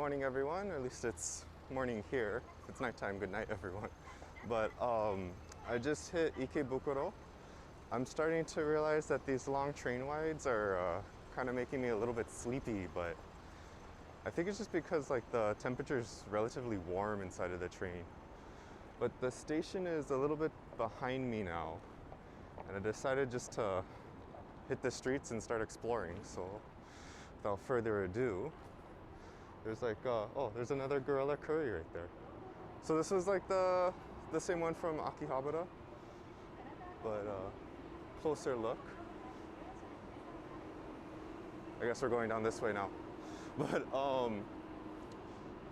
morning, everyone. Or at least it's morning here. If it's nighttime, good night, everyone. But I just hit Ikebukuro. I'm starting to realize that these long train rides are kind of making me a little bit sleepy, but I think it's just because like the temperature's relatively warm inside of the train. But the station is a little bit behind me now, and I decided just to hit the streets and start exploring. So without further ado, there's like, oh, there's another gorilla curry right there. So this is like the same one from Akihabara, but closer look. I guess we're going down this way now. But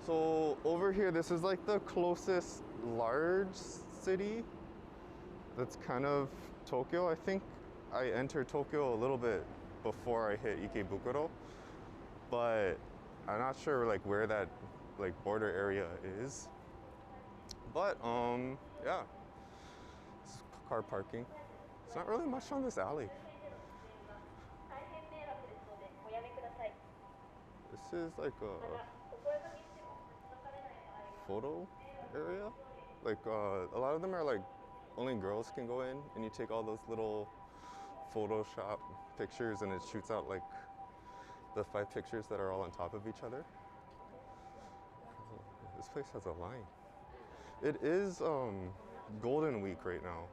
so over here, this is like the closest large city that's kind of Tokyo. I think I entered Tokyo a little bit before I hit Ikebukuro, but I'm not sure like where that like border area is. But yeah, it's car parking. It's not really much on this alley. This is like a photo area. Like a lot of them are like only girls can go in, and you take all those little Photoshop pictures, and it shoots out like the 5 pictures that are all on top of each other. This place has a line. It is Golden Week right now,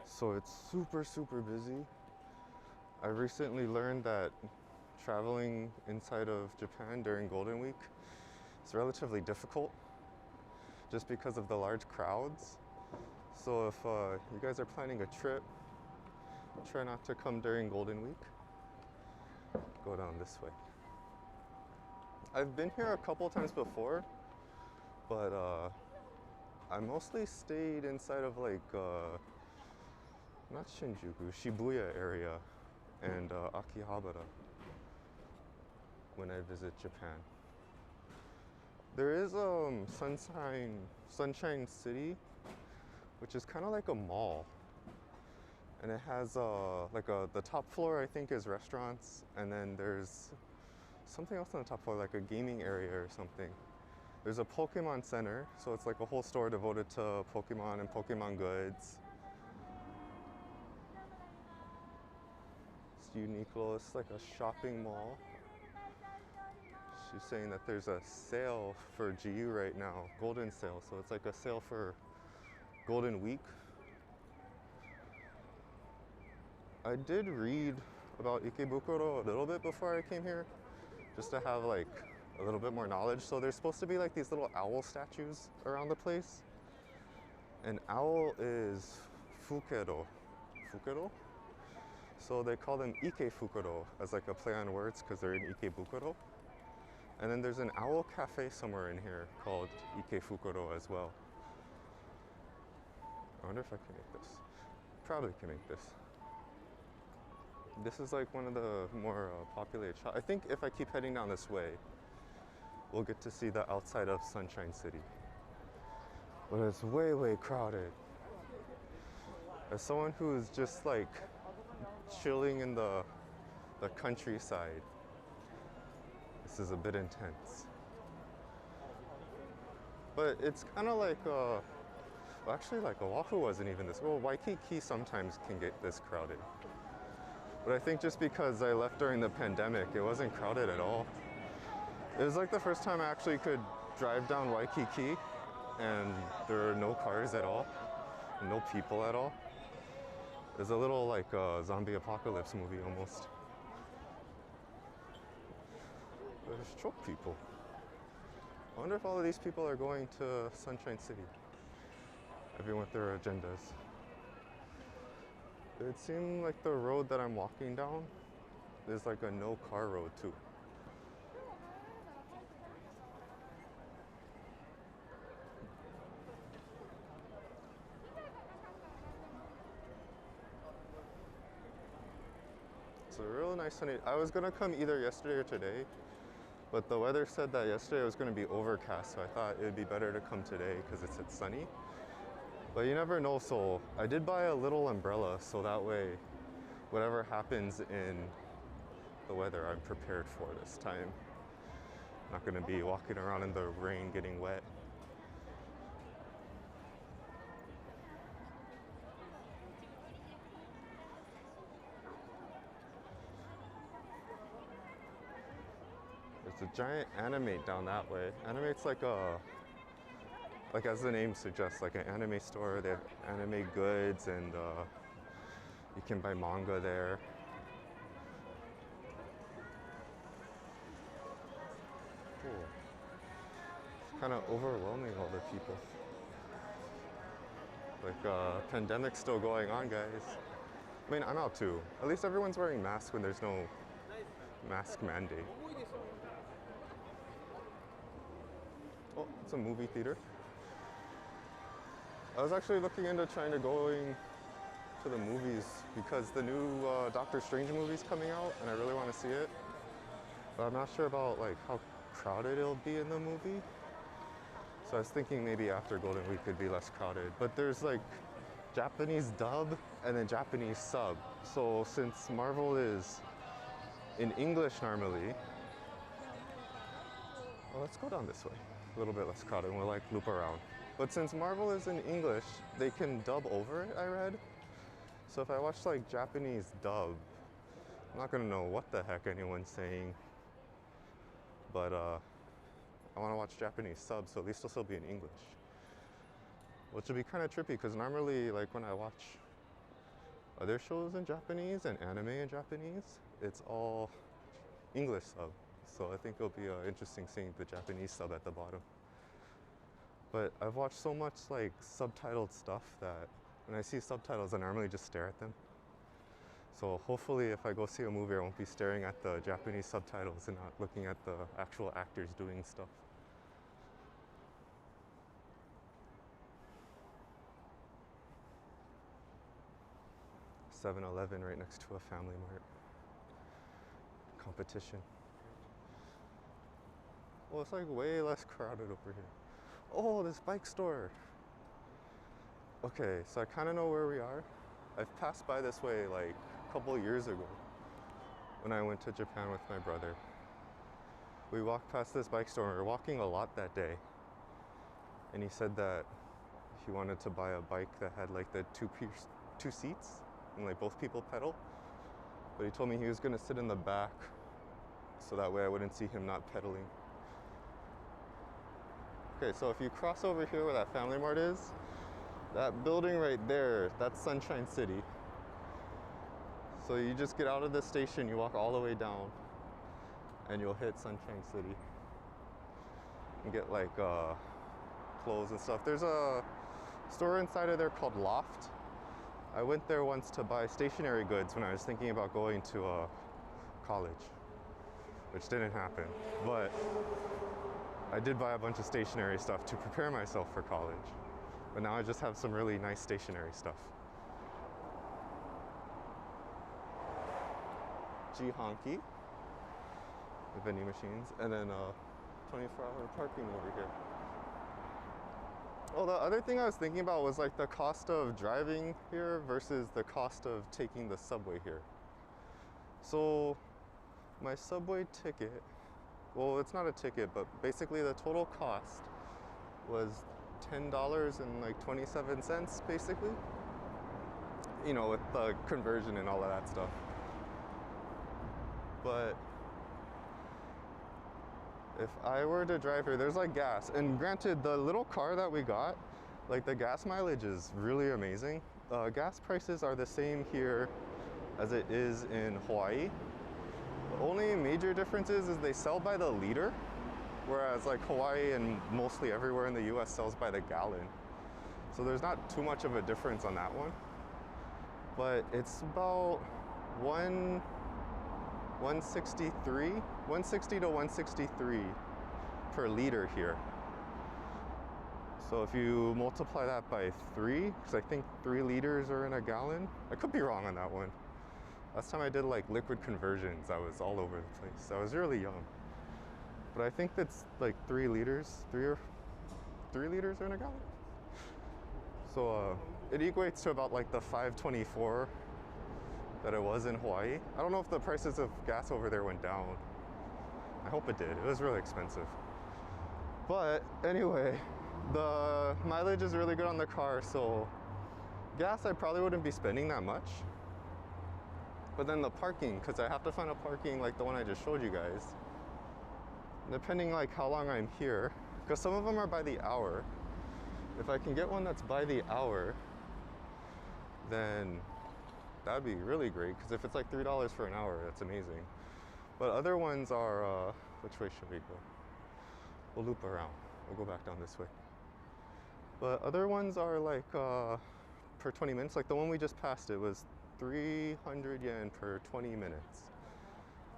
so it's super busy. I recently learned that traveling inside of Japan during Golden Week is relatively difficult just because of the large crowds. So if you guys are planning a trip, try not to come during Golden Week. Go down this way. I've been here a couple times before, but I mostly stayed inside of like not Shinjuku, Shibuya area and Akihabara when I visit Japan. There is Sunshine City, which is kind of like a mall, and it has the top floor I think is restaurants, and then there's something else on the top floor, like a gaming area or something. There's a Pokemon Center, so it's like a whole store devoted to Pokemon and Pokemon goods. It's Uniqlo, it's like a shopping mall. She's saying that there's a sale for GU right now, golden sale, so it's like a sale for Golden Week. I did read about Ikebukuro a little bit before I came here, just to have like a little bit more knowledge. So there's supposed to be like these little owl statues around the place. An owl is Fukero. So they call them Ikebukuro as like a play on words because they're in Ikebukuro. And then there's an owl cafe somewhere in here called Ikebukuro as well. I wonder if I can make this. Probably can make this. This is like one of the more populated shops. I think if I keep heading down this way, we'll get to see the outside of Sunshine City. But it's way crowded. As someone who's just like chilling in the countryside, this is a bit intense. But it's kind of like, well, actually like Oahu wasn't even this. Well, Waikiki sometimes can get this crowded. But I think just because I left during the pandemic, it wasn't crowded at all. It was like the first time I actually could drive down Waikiki and there are no cars at all, no people at all. It was a little like a zombie apocalypse movie almost. There's choke people. I wonder if all of these people are going to Sunshine City. Everyone with their agendas. It seemed like the road that I'm walking down is like a no car road too. It's a real nice sunny. I was gonna come either yesterday or today, but the weather said that yesterday was gonna be overcast, so I thought it would be better to come today because it's sunny. But you never know, so I did buy a little umbrella so that way whatever happens in the weather I'm prepared for this time. Not gonna be walking around in the rain getting wet. There's a giant animate down that way. Animate's like as the name suggests, like an anime store. They have anime goods, and you can buy manga there. Cool. It's kind of overwhelming, all the people. Like, pandemic's still going on, guys. I mean, I'm out too. At least everyone's wearing masks when there's no mask mandate. Oh, it's a movie theater. I was actually looking into trying to going to the movies because the new Doctor Strange movie's coming out, and I really want to see it. But I'm not sure about like how crowded it'll be in the movie. So I was thinking maybe after Golden Week it'd be less crowded. But there's like Japanese dub and then Japanese sub. So since Marvel is in English normally, well, let's go down this way. A little bit less crowded and we'll like loop around. But since Marvel is in English, they can dub over it, I read. So if I watch like Japanese dub, I'm not gonna know what the heck anyone's saying. But I wanna watch Japanese sub, so at least it'll still be in English. Which will be kind of trippy, because normally like when I watch other shows in Japanese and anime in Japanese, it's all English sub. So I think it'll be interesting seeing the Japanese sub at the bottom. But I've watched so much like subtitled stuff that when I see subtitles, I normally just stare at them. So hopefully if I go see a movie, I won't be staring at the Japanese subtitles and not looking at the actual actors doing stuff. $7-Eleven right next to a Family Mart. Competition. Well, it's like way less crowded over here. Oh, this bike store. Okay, so I kind of know where we are. I've passed by this way like a couple years ago when I went to Japan with my brother. We walked past this bike store and we were walking a lot that day. And he said that he wanted to buy a bike that had like the two seats and like both people pedal. But he told me he was gonna sit in the back so that way I wouldn't see him not pedaling. Okay, so if you cross over here where that Family Mart is, that building right there, that's Sunshine City. So you just get out of the station, you walk all the way down, and you'll hit Sunshine City. And get like clothes and stuff. There's a store inside of there called Loft. I went there once to buy stationery goods when I was thinking about going to college, which didn't happen. But I did buy a bunch of stationery stuff to prepare myself for college. But now I just have some really nice stationery stuff. G-Honky, the vending machines, and then 24-hour parking over here. Oh, the other thing I was thinking about was like the cost of driving here versus the cost of taking the subway here. So my subway ticket, well, it's not a ticket, but basically the total cost was $10.27 basically. You know, with the conversion and all of that stuff. But if I were to drive here, there's like gas. And granted, the little car that we got, like the gas mileage is really amazing. Gas prices are the same here as it is in Hawaii. The only major difference is they sell by the liter, whereas like Hawaii and mostly everywhere in the US sells by the gallon. So there's not too much of a difference on that one. But it's about 160 to 163 per liter here. So if you multiply that by 3, because I think 3 liters are in a gallon. I could be wrong on that one. Last time I did like liquid conversions, I was all over the place. I was really young. But I think that's like 3 liters, 3 liters are in a gallon. So it equates to about like the $5.24 that it was in Hawaii. I don't know if the prices of gas over there went down. I hope it did. It was really expensive. But anyway, the mileage is really good on the car, so gas I probably wouldn't be spending that much. But then the parking, because I have to find a parking like the one I just showed you guys. Depending like how long I'm here, because some of them are by the hour. If I can get one that's by the hour, then that'd be really great, because if it's like $3 for an hour, that's amazing. But other ones are, which way should we go? We'll loop around. We'll go back down this way. But other ones are like per 20 minutes. Like the one we just passed, it was 300 yen per 20 minutes.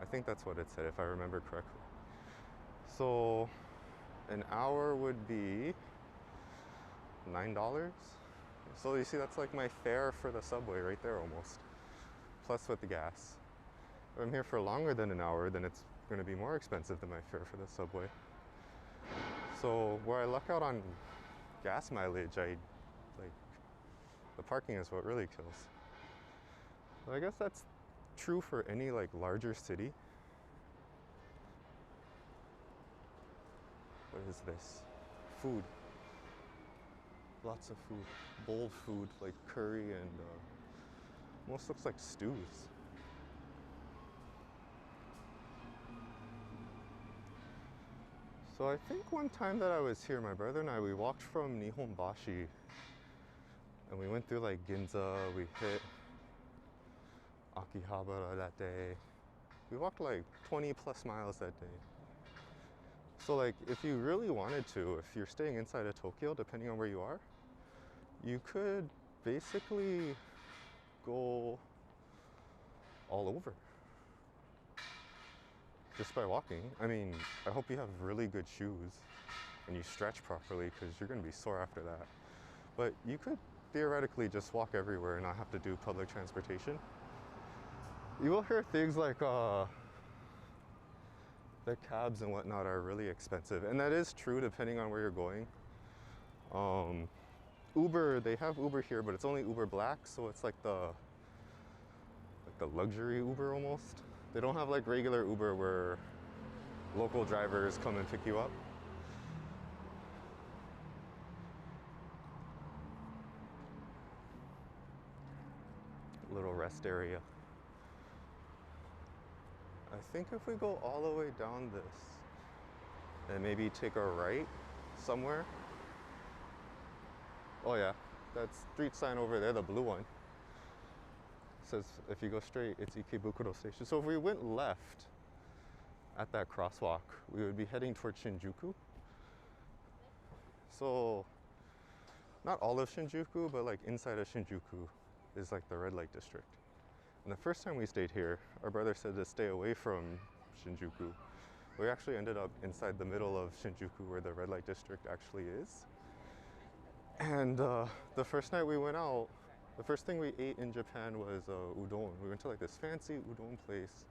I think that's what it said, if I remember correctly. So an hour would be $9. So you see, that's like my fare for the subway right there almost, plus with the gas. If I'm here for longer than an hour, then it's going to be more expensive than my fare for the subway. So where I luck out on gas mileage, the parking is what really kills. But I guess that's true for any like larger city. What is this? Food. Lots of food. Bold food like curry and almost looks like stews. So I think one time that I was here, my brother and I, we walked from Nihonbashi and we went through like Ginza, we hit Akihabara that day. We walked like 20 plus miles that day. So like if you really wanted to, if you're staying inside of Tokyo, depending on where you are, you could basically go all over just by walking. I mean, I hope you have really good shoes and you stretch properly, because you're going to be sore after that. But you could theoretically just walk everywhere and not have to do public transportation. You will hear things like the cabs and whatnot are really expensive, and that is true depending on where you're going. Uber, they have Uber here, but it's only Uber Black, so it's like the luxury Uber almost. They don't have like regular Uber where local drivers come and pick you up. Little rest area. I think if we go all the way down this and maybe take a right somewhere. Oh yeah, that street sign over there, the blue one, says if you go straight, it's Ikebukuro Station. So if we went left at that crosswalk, we would be heading towards Shinjuku. So not all of Shinjuku, but like inside of Shinjuku is like the red light district. And the first time we stayed here, our brother said to stay away from Shinjuku. We actually ended up inside the middle of Shinjuku, where the red light district actually is. And the first night we went out, the first thing we ate in Japan was udon. We went to like this fancy udon place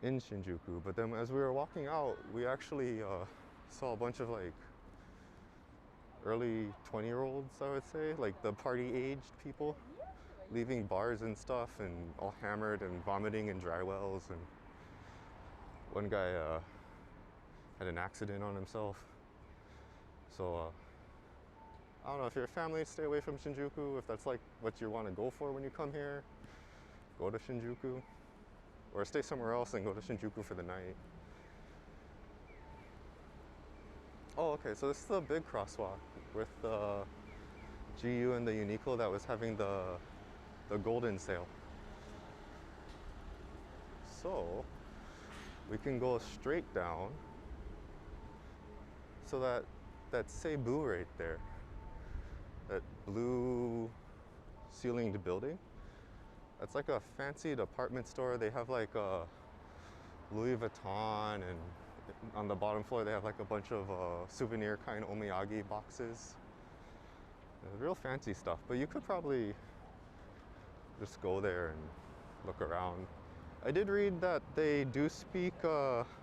in Shinjuku. But then as we were walking out, we actually saw a bunch of like early 20-year-olds, I would say, like the party-aged people, leaving bars and stuff and all hammered and vomiting in dry wells. And one guy had an accident on himself. So I don't know, if you're a family, stay away from Shinjuku. If that's like what you want to go for when you come here, go to Shinjuku. Or stay somewhere else and go to Shinjuku for the night. Oh, okay, so this is the big crosswalk with the GU and the Uniqlo that was having the golden sale. So we can go straight down. So that Cebu right there, that blue ceilinged building, that's like a fancy department store. They have like a Louis Vuitton, and on the bottom floor they have like a bunch of souvenir kind of omiyage boxes. Real fancy stuff, but you could probably just go there and look around. I did read that they do speak,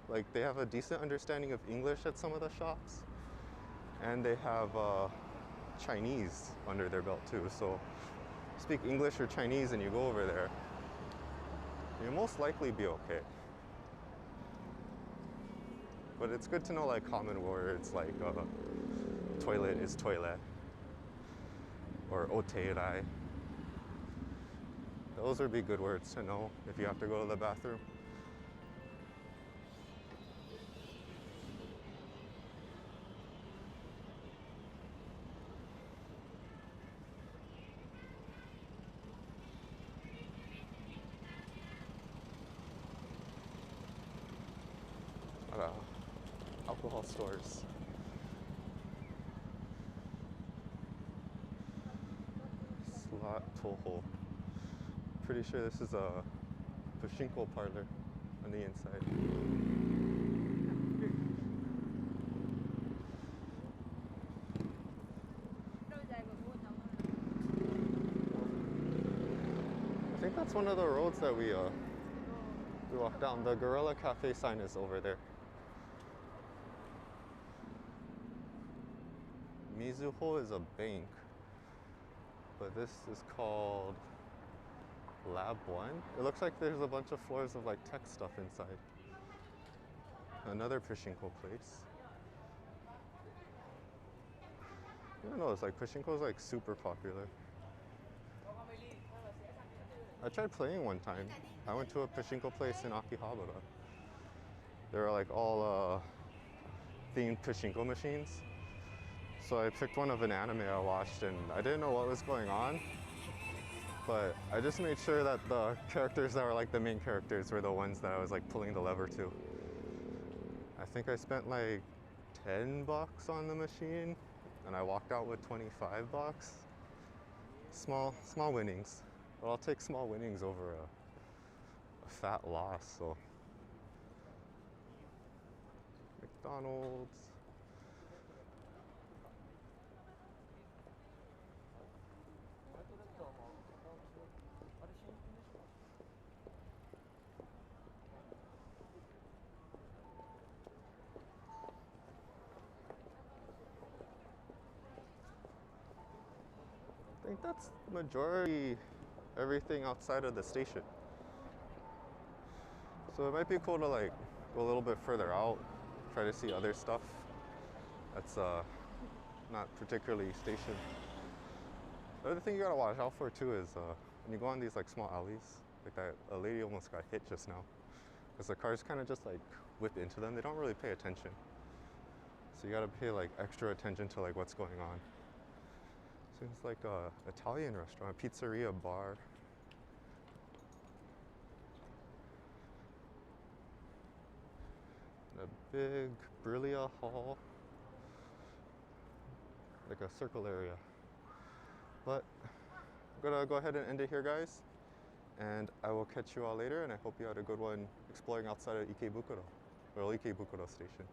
like they have a decent understanding of English at some of the shops, and they have Chinese under their belt too. So speak English or Chinese and you go over there, you'll most likely be okay. but it's good to know like common words like toilet is toilet or oteirai. Those would be good words to know if you have to go to the bathroom. Alcohol stores. Slot Toho. Pretty sure this is a pachinko parlor on the inside. I think that's one of the roads that we walked down. The Gorilla Cafe sign is over there. Mizuho is a bank, but this is called Lab 1. It looks like there's a bunch of floors of like tech stuff inside. Another pachinko place. I don't know, it's like pachinko is like super popular. I tried playing one time. I went to a pachinko place in Akihabara. They were like all themed pachinko machines. So I picked one of an anime I watched and I didn't know what was going on. But I just made sure that the characters that were like the main characters were the ones that I was like pulling the lever to. I think I spent like 10 bucks on the machine and I walked out with 25 bucks. Small winnings. But I'll take small winnings over a fat loss, so. McDonald's. I think that's majority everything outside of the station. So it might be cool to like go a little bit further out, try to see other stuff that's not particularly stationed. The other thing you gotta watch out for too is when you go on these like small alleys, like that a lady almost got hit just now, because the cars kind of just like whip into them. They don't really pay attention, so you gotta pay like extra attention to like what's going on. Seems like a Italian restaurant, pizzeria, bar. A big Brillia hall, like a circle area. But I'm gonna go ahead and end it here, guys. And I will catch you all later, and I hope you had a good one exploring outside of Ikebukuro, or Ikebukuro Station.